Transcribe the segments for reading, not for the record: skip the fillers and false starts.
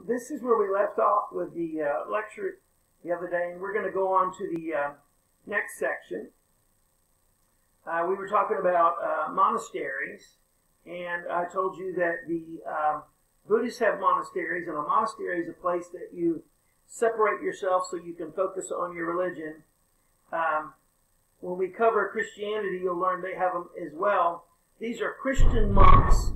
This is where we left off with the lecture the other day, and we're going to go on to the next section. We were talking about monasteries, and I told you that the Buddhists have monasteries, and a monastery is a place that you separate yourself so you can focus on your religion. When we cover Christianity, you'll learn they have them as well. These are Christian monks.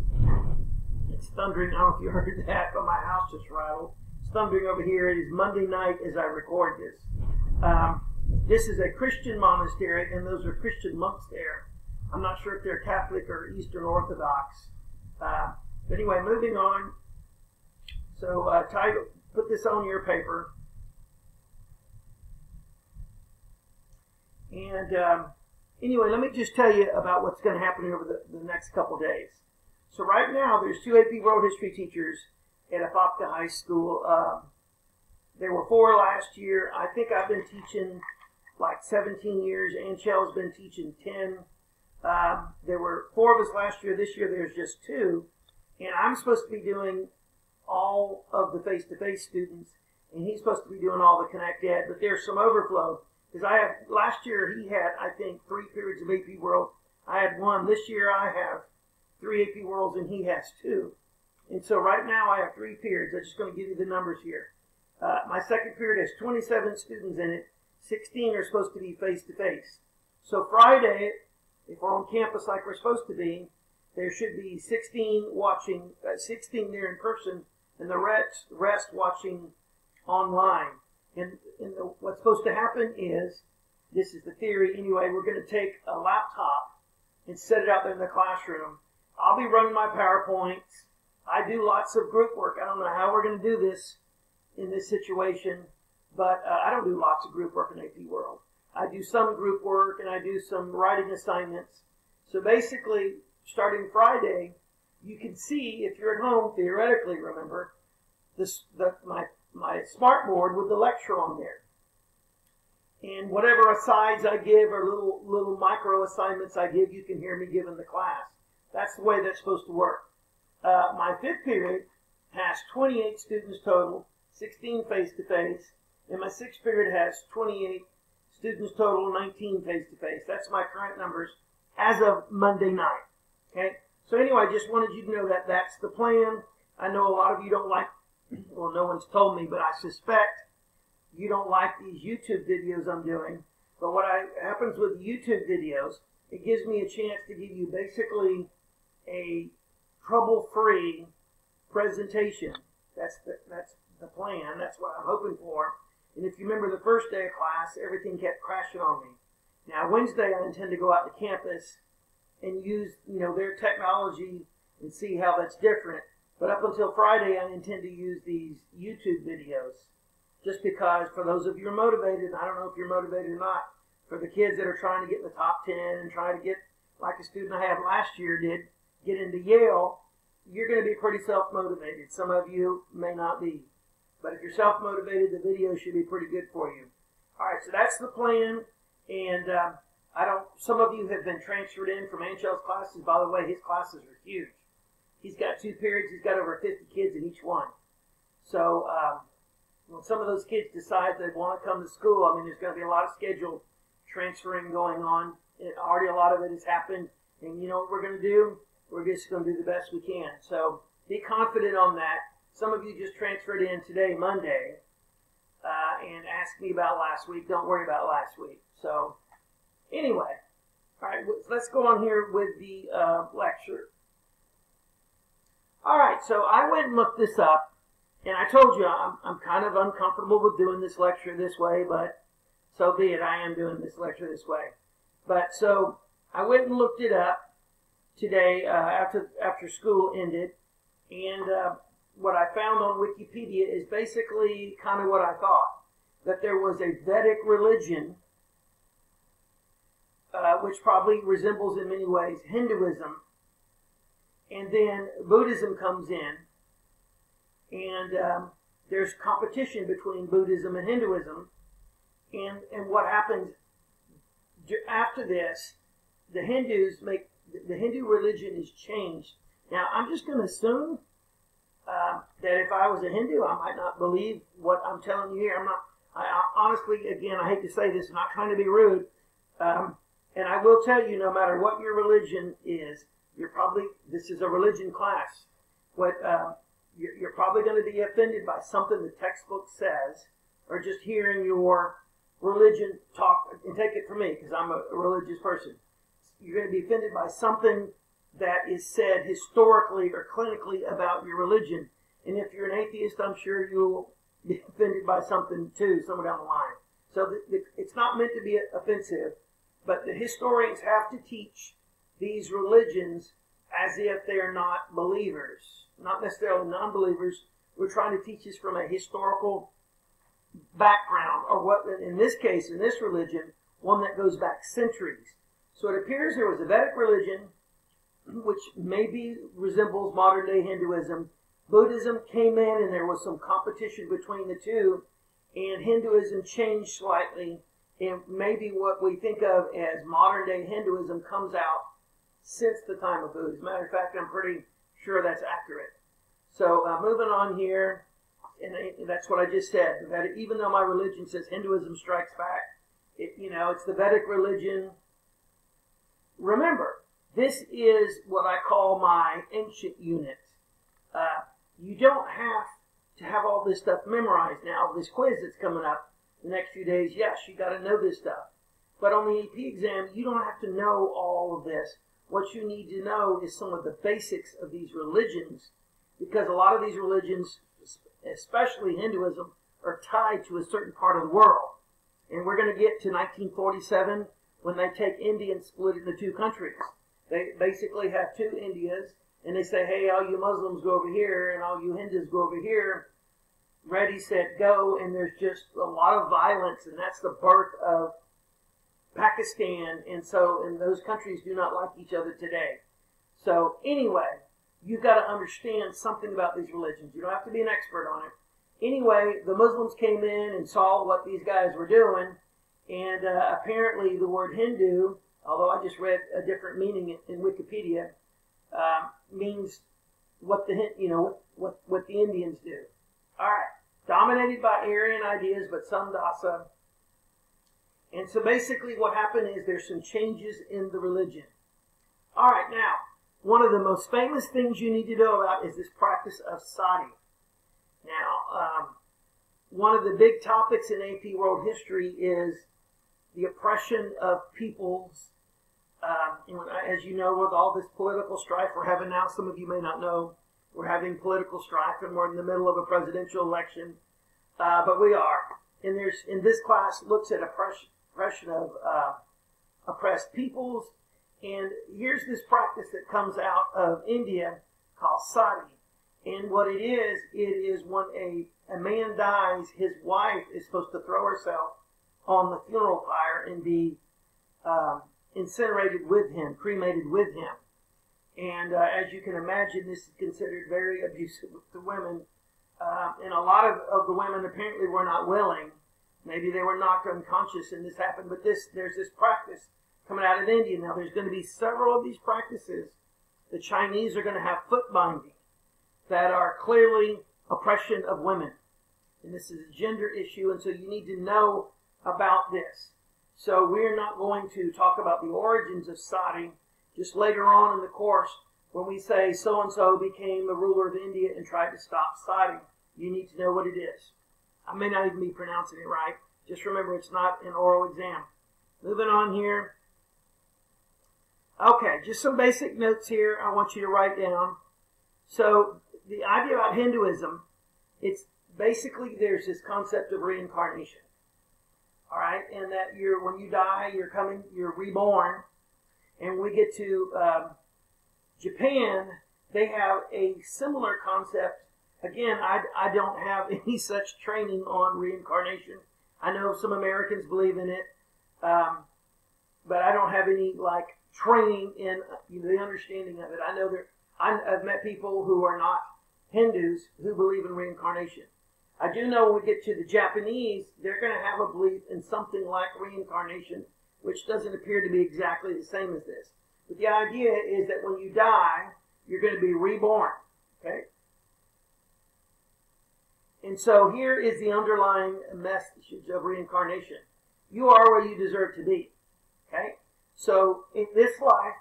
It's thundering. I don't know if you heard that, but my house just rattled. It's thundering over here. It is Monday night as I record this. This is a Christian monastery, and those are Christian monks there. I'm not sure if they're Catholic or Eastern Orthodox. But anyway, moving on. So title, put this on your paper. And anyway, let me just tell you about what's going to happen over the next couple days. So right now, there's 2 AP World History teachers at Apopka High School. There were 4 last year. I think I've been teaching like 17 years. Ancel's been teaching 10. There were 4 of us last year. This year, there's just 2. And I'm supposed to be doing all of the face-to-face students, and he's supposed to be doing all the Connect Ed. But there's some overflow. Because last year he had, I think, 3 periods of AP World. I had 1. This year I have 3 AP Worlds and he has 2. And so right now I have 3 periods. I'm just going to give you the numbers here. My second period has 27 students in it. 16 are supposed to be face-to-face. So Friday, if we're on campus like we're supposed to be, there should be 16 watching, 16 there in person, and the rest watching online. And what's supposed to happen is, this is the theory anyway, we're going to take a laptop and set it out there in the classroom. I'll be running my PowerPoints. I do lots of group work. I don't know how we're going to do this in this situation, but I don't do lots of group work in AP World. I do some group work and I do some writing assignments. So basically, starting Friday, you can see, if you're at home, theoretically, remember, my smart board with the lecture on there. And whatever asides I give or little micro assignments I give, you can hear me give in the class. That's the way that's supposed to work. My 5th period has 28 students total, 16 face-to-face, and my 6th period has 28 students total, 19 face-to-face. That's my current numbers as of Monday night. Okay? So anyway, I just wanted you to know that that's the plan. I know a lot of you don't like, well, no one's told me, but I suspect you don't like these YouTube videos I'm doing. But what happens with YouTube videos, it gives me a chance to give you basically a trouble-free presentation. That's the plan. That's what I'm hoping for. And if you remember the first day of class, everything kept crashing on me. Now Wednesday, I intend to go out to campus and use their technology and see how that's different. But up until Friday, I intend to use these YouTube videos. Just because, for those of you who are motivated, I don't know if you're motivated or not, for the kids that are trying to get in the top 10 and trying to get, like a student I had last year did, get into Yale, you're going to be pretty self-motivated. Some of you may not be. But if you're self-motivated, the video should be pretty good for you. All right, so that's the plan. And some of you have been transferred in from Ancel's classes. By the way, his classes are huge. He's got 2 periods. He's got over 50 kids in each one. So when some of those kids decide they want to come to school, I mean, there's going to be a lot of schedule transferring going on. And already a lot of it has happened. And you know what we're going to do? We're just going to do the best we can. So be confident on that. Some of you just transferred in today, Monday, and asked me about last week. Don't worry about last week. So anyway, all right, let's go on here with the lecture. All right, so I went and looked this up, and I told you I'm kind of uncomfortable with doing this lecture this way, but so be it. I am doing this lecture this way. But so I went and looked it up today after school ended, and what I found on Wikipedia is basically kind of what I thought, that there was a Vedic religion, which probably resembles in many ways Hinduism, and then Buddhism comes in, and there's competition between Buddhism and Hinduism, and what happens after this, the Hindu religion is changed. Now, I'm just going to assume that if if I was a Hindu, I might not believe what I'm telling you here. Honestly, again, I hate to say this, I'm not trying to be rude. And I will tell you, no matter what your religion is, this is a religion class. You're probably going to be offended by something the textbook says, or just hearing your religion talk, and take it from me, because I'm a religious person. You're going to be offended by something that is said historically or clinically about your religion. And if you're an atheist, I'm sure you'll be offended by something too, somewhere down the line. So it's not meant to be offensive, but the historians have to teach these religions as if they're not believers, not necessarily non-believers. We're trying to teach this from a historical background, or what, in this case, in this religion, one that goes back centuries. So it appears there was a Vedic religion, which maybe resembles modern-day Hinduism. Buddhism came in, and there was some competition between the two, and Hinduism changed slightly, and maybe what we think of as modern-day Hinduism comes out since the time of Buddha. As a matter of fact, I'm pretty sure that's accurate. So moving on here, and that's what I just said, that even though my religion says Hinduism strikes back, it's the Vedic religion. Remember, this is what I call my ancient unit. You don't have to have all this stuff memorized now. This quiz that's coming up the next few days, yes, you got to know this stuff. But on the AP exam, you don't have to know all of this. What you need to know is some of the basics of these religions, because a lot of these religions, especially Hinduism, are tied to a certain part of the world. And we're going to get to 1947 when they take India and split it into two countries. They basically have two Indias, and they say, hey, all you Muslims go over here, and all you Hindus go over here. Ready, set, go, and there's just a lot of violence, and that's the birth of Pakistan, and those countries do not like each other today. So anyway, you've got to understand something about these religions. You don't have to be an expert on it. Anyway, the Muslims came in and saw what these guys were doing, and apparently the word Hindu, although I just read a different meaning in Wikipedia, means what the Indians do. All right, dominated by Aryan ideas, but some Dasa. And so basically what happened is there's some changes in the religion. All right, now, one of the most famous things you need to know about is this practice of sati. Now, one of the big topics in AP World History is the oppression of peoples. As you know, with all this political strife we're having now, some of you may not know, we're having political strife and we're in the middle of a presidential election. But we are. And this class looks at oppression of oppressed peoples. And here's this practice that comes out of India called sati. And what it is when a man dies, his wife is supposed to throw herself on the funeral pyre and be incinerated with him, cremated with him. And as you can imagine, this is considered very abusive to women. And a lot of the women apparently were not willing. Maybe they were knocked unconscious and this happened. But there's this practice coming out of India. Now, there's going to be several of these practices. The Chinese are going to have foot binding that are clearly oppression of women. And this is a gender issue, and so you need to know about this. So we're not going to talk about the origins of sati. Just later on in the course, when we say so-and-so became the ruler of India and tried to stop sati, you need to know what it is. I may not even be pronouncing it right. Just remember, it's not an oral exam. Moving on here. Okay, just some basic notes here I want you to write down. So the idea about Hinduism, it's basically there's this concept of reincarnation. All right, and that when you die, you're reborn. And when we get to Japan, they have a similar concept. Again, I don't have any such training on reincarnation. I know some Americans believe in it, but I don't have any training in the understanding of it. I know I've met people who are not Hindus who believe in reincarnation. I do know when we get to the Japanese, they're going to have a belief in something like reincarnation, which doesn't appear to be exactly the same as this. But the idea is that when you die, you're going to be reborn. Okay? And so here is the underlying message of reincarnation. You are where you deserve to be. Okay? So in this life,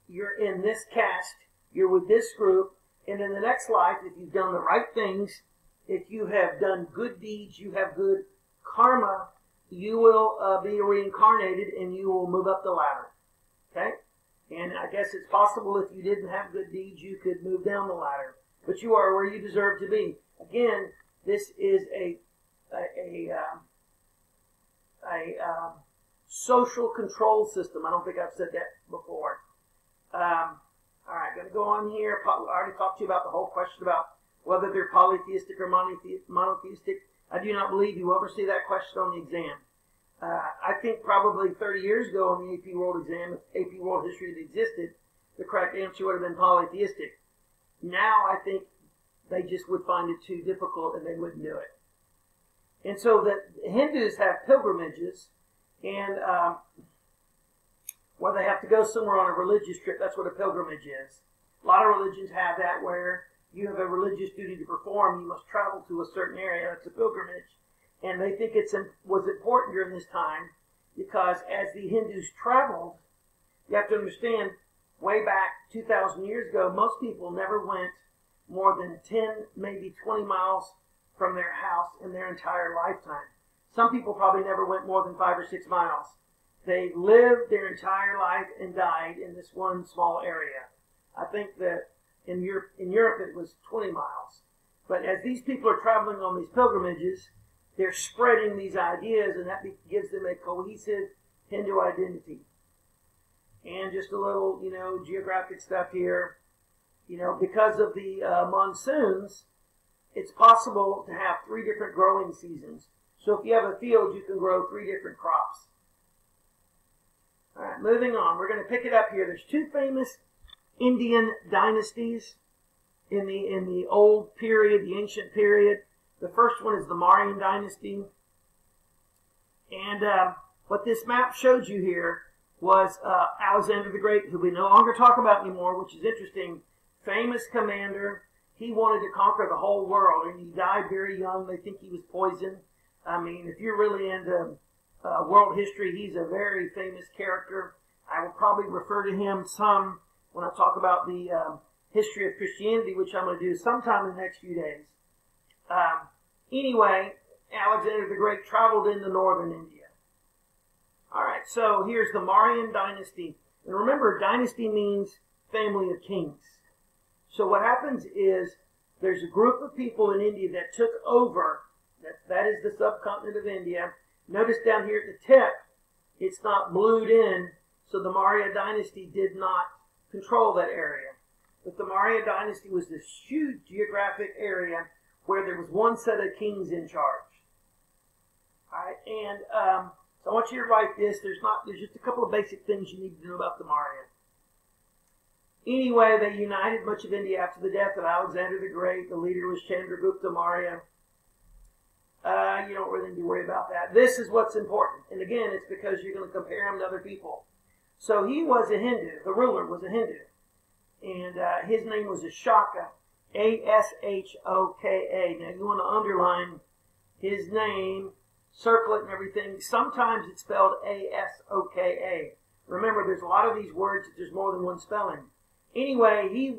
you're in this caste, you're with this group, and in the next life, if you've done the right things, if you have done good deeds, you have good karma, you will be reincarnated and you will move up the ladder. Okay? And I guess it's possible if you didn't have good deeds, you could move down the ladder. But you are where you deserve to be. Again, this is a social control system. I don't think I've said that before. All right, going to go on here. I already talked to you about the whole question about whether they're polytheistic or monotheistic. I do not believe you will ever see that question on the exam. I think probably 30 years ago on the AP World exam, if AP World History had existed, the correct answer would have been polytheistic. Now I think they just would find it too difficult and they wouldn't do it. And so the Hindus have pilgrimages, and where they have to go somewhere on a religious trip. That's what a pilgrimage is. A lot of religions have that, where you have a religious duty to perform. You must travel to a certain area. It's a pilgrimage. And they think was important during this time because as the Hindus traveled, you have to understand, way back 2,000 years ago, most people never went more than 10, maybe 20 miles from their house in their entire lifetime. Some people probably never went more than 5 or 6 miles. They lived their entire life and died in this one small area. I think that in Europe it was 20 miles. But as these people are traveling on these pilgrimages, they're spreading these ideas, and that gives them a cohesive Hindu identity. And just a little, geographic stuff here. Because of the monsoons, it's possible to have 3 different growing seasons. So if you have a field, you can grow 3 different crops. All right, moving on. We're going to pick it up here. There's 2 famous Indian dynasties in the old period, the ancient period. The first one is the Mauryan dynasty. And what this map showed you here was Alexander the Great, who we no longer talk about anymore, which is interesting. Famous commander. He wanted to conquer the whole world, and he died very young. They think he was poisoned. I mean, if you're really into world history, he's a very famous character. I will probably refer to him some when I talk about the history of Christianity, which I'm going to do sometime in the next few days. Anyway, Alexander the Great traveled into northern India. All right, so here's the Mauryan dynasty. And remember, dynasty means family of kings. So what happens is there's a group of people in India that took over. That is the subcontinent of India. Notice down here at the tip, it's not blued in, so the Maurya dynasty did not control that area. But the Maurya dynasty was this huge geographic area where there was one set of kings in charge. All right, and so I want you to write this. There's just a couple of basic things you need to know about the Maurya. Anyway, they united much of India after the death of Alexander the Great. The leader was Chandragupta Maurya. You don't really need to worry about that. This is what's important. And again, it's because you're going to compare him to other people. So he was a Hindu. The ruler was a Hindu. And his name was Ashoka. A-S-H-O-K-A. Now, you want to underline his name, circle it and everything. Sometimes it's spelled A-S-O-K-A. Remember, there's a lot of these words that there's more than one spelling. Anyway,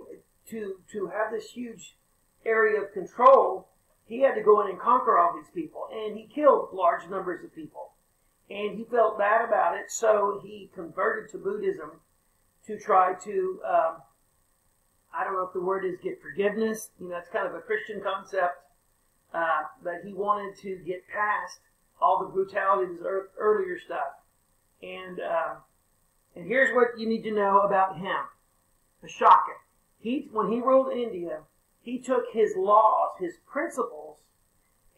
to have this huge area of control, he had to go in and conquer all these people. And he killed large numbers of people. And he felt bad about it, so he converted to Buddhism to try to, I don't know if the word is get forgiveness. It's kind of a Christian concept. But he wanted to get past all the brutality of his earlier stuff. And here's what you need to know about him. Ashoka. When he ruled India, he took his laws, his principles,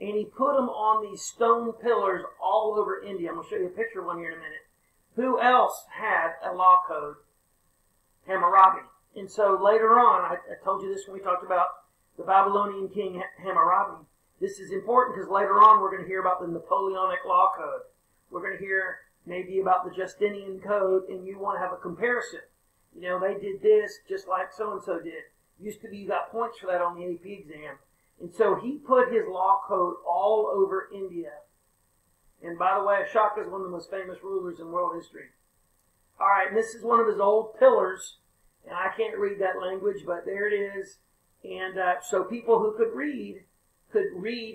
and he put them on these stone pillars all over India. I'm going to show you a picture of one here in a minute. Who else had a law code? Hammurabi. And so later on, I told you this when we talked about the Babylonian king Hammurabi. This is important because later on we're going to hear about the Napoleonic law code. We're going to hear maybe about the Justinian code, and you want to have a comparison. They did this just like so-and-so did. Used to be you got points for that on the AP exam. And And so he put his law code all over India. And by the way, Ashoka is one of the most famous rulers in world history. All right, and this is one of his old pillars. And I can't read that language, but there it is. And so people who could read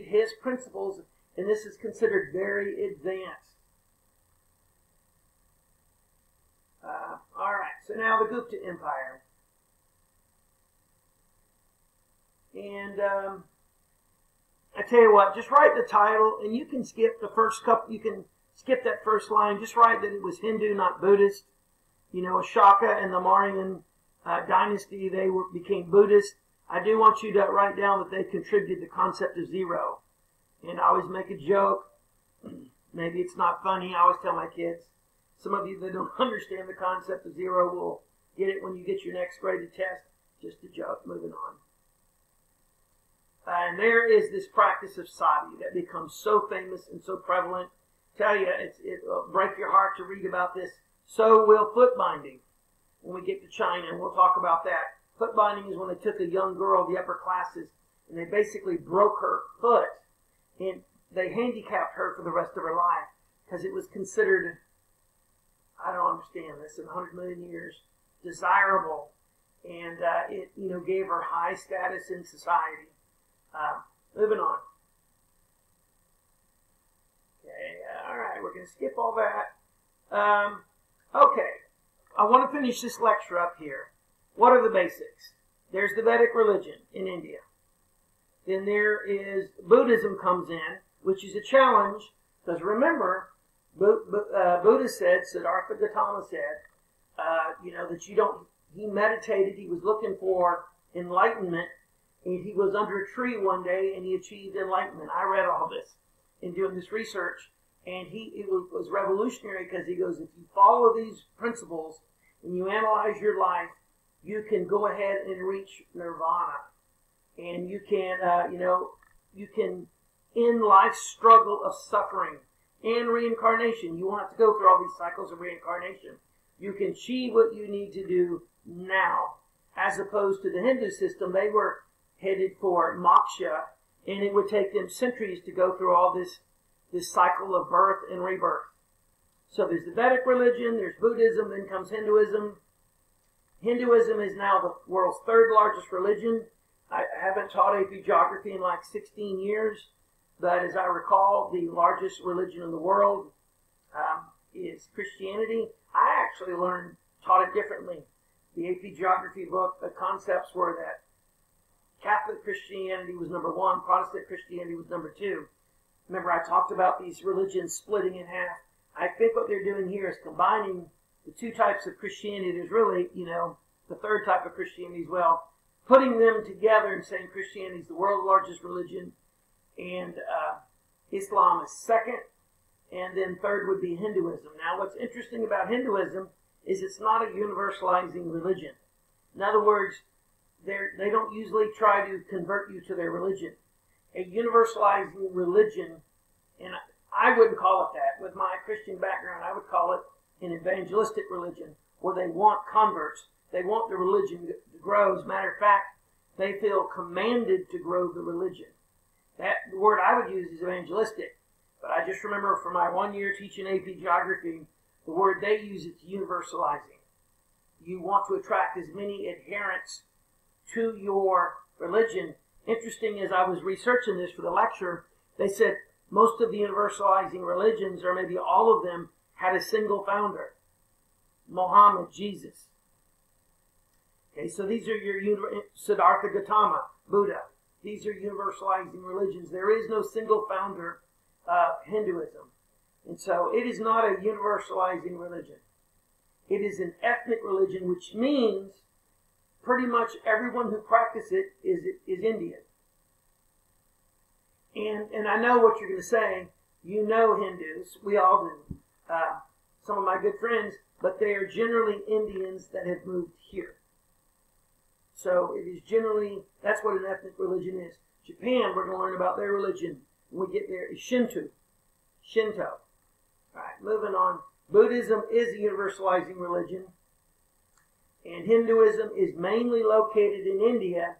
his principles, and this is considered very advanced. All right, so now the Gupta Empire. And I tell you what, just write the title, and you can skip the first couple. You can skip that first line. Just write that it was Hindu, not Buddhist. You know, Ashoka and the Mauryan dynasty, they became Buddhist. I do want you to write down that they contributed the concept of zero. And I always make a joke. Maybe it's not funny. I always tell my kids, some of you that don't understand the concept of zero will get it when you get your next graded test. Just a joke. Moving on. And there is this practice of sati that becomes so famous and so prevalent. Tell you, it will break your heart to read about this. So will foot binding when we get to China, and we'll talk about that. Foot binding is when they took a young girl, the upper classes, and they basically broke her foot, and they handicapped her for the rest of her life because it was considered, I don't understand this, in 100 million years, desirable, and it gave her high status in society. Moving on. Okay, all right, we're going to skip all that. Okay, I want to finish this lecture up here. What are the basics? There's the Vedic religion in India. Then there is Buddhism comes in, which is a challenge, because remember, Buddha said, Siddhartha Gautama said, that you don't, he meditated, he was looking for enlightenment, and he was under a tree one day, and he achieved enlightenment. I read all this in doing this research, and it was revolutionary, because he goes, if you follow these principles, and you analyze your life, you can go ahead and reach nirvana. And you can, you can end life's struggle of suffering and reincarnation. You won't have to go through all these cycles of reincarnation. You can achieve what you need to do now. As opposed to the Hindu system, they were headed for moksha, and it would take them centuries to go through all this cycle of birth and rebirth. So there's the Vedic religion, there's Buddhism, then comes Hinduism. Hinduism is now the world's third largest religion. I haven't taught AP Geography in like 16 years, but as I recall, the largest religion in the world is Christianity. I actually taught it differently. The AP Geography book, the concepts were that Catholic Christianity was number one, Protestant Christianity was number two. Remember, I talked about these religions splitting in half. I think what they're doing here is combining the two types of Christianity. There's really, the third type of Christianity as well, putting them together and saying Christianity is the world's largest religion, and Islam is second, and then third would be Hinduism. Now, what's interesting about Hinduism is it's not a universalizing religion. In other words, they don't usually try to convert you to their religion. A universalizing religion, and I wouldn't call it that. With my Christian background, I would call it an evangelistic religion, where they want converts. They want the religion to grow. As a matter of fact, they feel commanded to grow the religion. The word I would use is evangelistic. But I just remember from my 1 year teaching AP Geography, the word they use is universalizing. You want to attract as many adherents to your religion. Interesting, as I was researching this for the lecture, they said most of the universalizing religions, or maybe all of them, had a single founder. Muhammad, Jesus. Okay, so these are your Siddhartha Gautama, Buddha. These are universalizing religions. There is no single founder of Hinduism. And so it is not a universalizing religion. It is an ethnic religion, which means pretty much everyone who practices it is Indian. And I know what you're going to say. You know Hindus. We all do. Some of my good friends, but they are generally Indians that have moved here. So it is generally, that's what an ethnic religion is. Japan, we're going to learn about their religion when we get there, is Shinto. All right, moving on. Buddhism is a universalizing religion. And Hinduism is mainly located in India.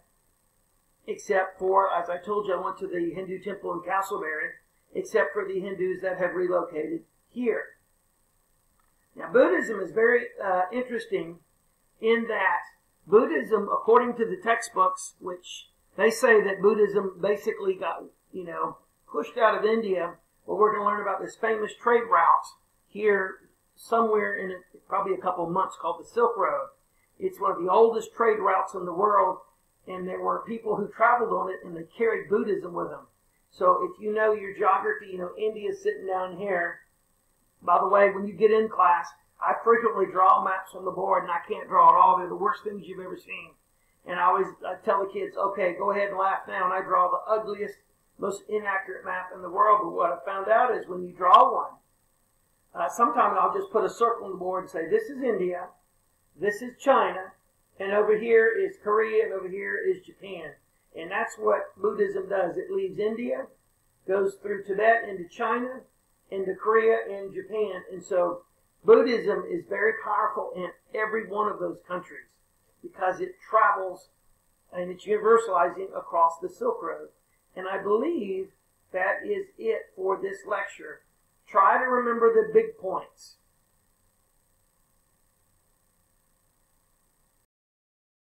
except for, as I told you, I went to the Hindu temple in Castleberry, except for the Hindus that have relocated here. Now, Buddhism is very interesting in that Buddhism, according to the textbooks, which they say that Buddhism basically got, pushed out of India. Well, we're going to learn about this famous trade route here somewhere in probably a couple of months called the Silk Road. It's one of the oldest trade routes in the world, and there were people who traveled on it, and they carried Buddhism with them. So if you know your geography, India's sitting down here. By the way, when you get in class, I frequently draw maps on the board, and I can't draw at all. They're the worst things you've ever seen. And I tell the kids, okay, go ahead and laugh now, and I draw the ugliest, most inaccurate map in the world. But what I found out is when you draw one, sometimes I'll just put a circle on the board and say, this is India, this is China, and over here is Korea, and over here is Japan. And that's what Buddhism does. It leaves India, goes through Tibet into China, into Korea and Japan. And so Buddhism is very powerful in every one of those countries because it travels and it's universalizing across the Silk Road. And I believe that is it for this lecture. Try to remember the big points.